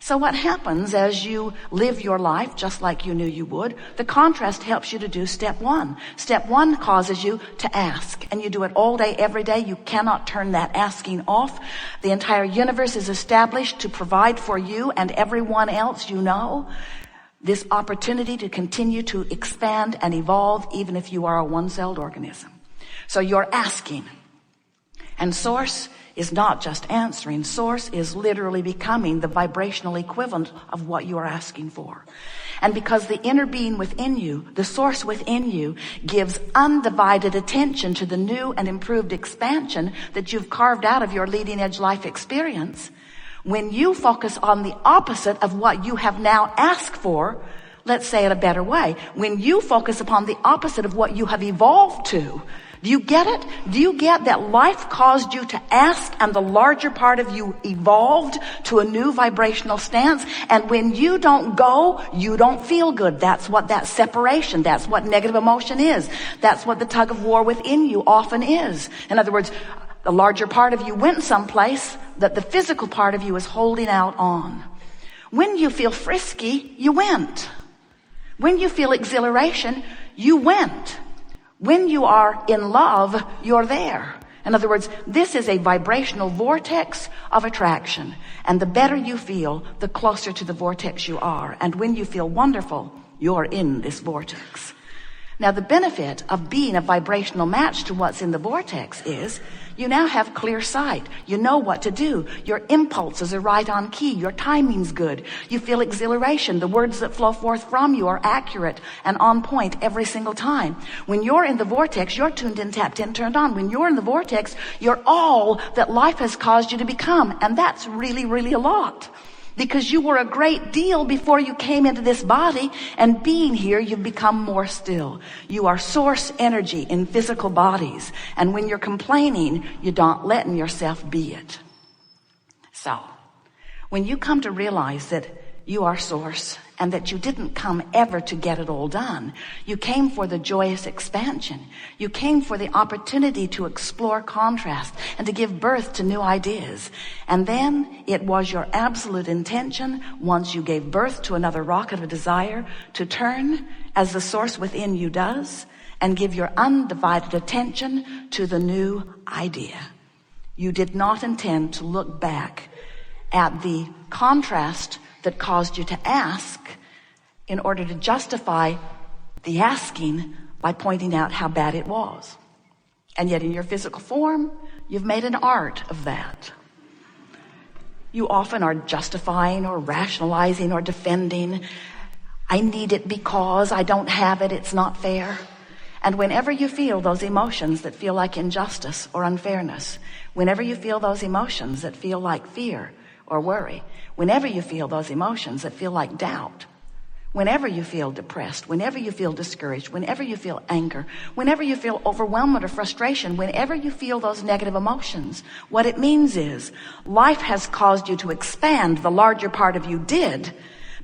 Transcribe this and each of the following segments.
So what happens as you live your life just like you knew you would? The contrast helps you to do step one. Step one causes you to ask, and you do it all day, every day. You cannot turn that asking off. The entire universe is established to provide for you and everyone else you know this opportunity to continue to expand and evolve, even if you are a one-celled organism. So you're asking. And Source is not just answering. Source is literally becoming the vibrational equivalent of what you are asking for. And because the inner being within you, the Source within you, gives undivided attention to the new and improved expansion that you've carved out of your leading edge life experience, when you focus on the opposite of what you have now asked for, let's say it a better way, when you focus upon the opposite of what you have evolved to, do you get it? Do you get that life caused you to ask and the larger part of you evolved to a new vibrational stance? And when you don't go, you don't feel good. That's what that separation, that's what negative emotion is. That's what the tug of war within you often is. In other words, the larger part of you went someplace that the physical part of you is holding out on. When you feel frisky, you went. When you feel exhilaration, you went. When you are in love, you're there. In other words, this is a vibrational vortex of attraction. And the better you feel, the closer to the vortex you are. And when you feel wonderful, you're in this vortex. Now, the benefit of being a vibrational match to what's in the vortex is you now have clear sight. You know what to do. Your impulses are right on key. Your timing's good. You feel exhilaration. The words that flow forth from you are accurate and on point every single time. When you're in the vortex, you're tuned in, tapped in, turned on. When you're in the vortex, you're all that life has caused you to become. And that's really, really a lot. Because you were a great deal before you came into this body, and being here, you've become more still. You are source energy in physical bodies. And when you're complaining, you're not letting yourself be it. So, when you come to realize that you are source and that you didn't come ever to get it all done, you came for the joyous expansion. You came for the opportunity to explore contrast and to give birth to new ideas. And then it was your absolute intention, once you gave birth to another rocket of desire, to turn as the Source within you does and give your undivided attention to the new idea. You did not intend to look back at the contrast that caused you to ask in order to justify the asking by pointing out how bad it was. And yet in your physical form, you've made an art of that. You often are justifying or rationalizing or defending. I need it because I don't have it. It's not fair. And whenever you feel those emotions that feel like injustice or unfairness, whenever you feel those emotions that feel like fear or worry, whenever you feel those emotions that feel like doubt, whenever you feel depressed, whenever you feel discouraged, whenever you feel anger, whenever you feel overwhelmment or frustration, whenever you feel those negative emotions, what it means is life has caused you to expand. The larger part of you did,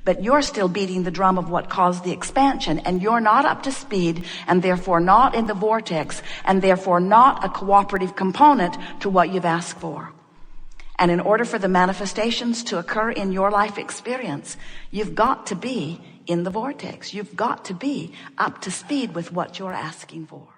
but you're still beating the drum of what caused the expansion, and you're not up to speed, and therefore not in the vortex, and therefore not a cooperative component to what you've asked for. And in order for the manifestations to occur in your life experience, you've got to be in the vortex. You've got to be up to speed with what you're asking for.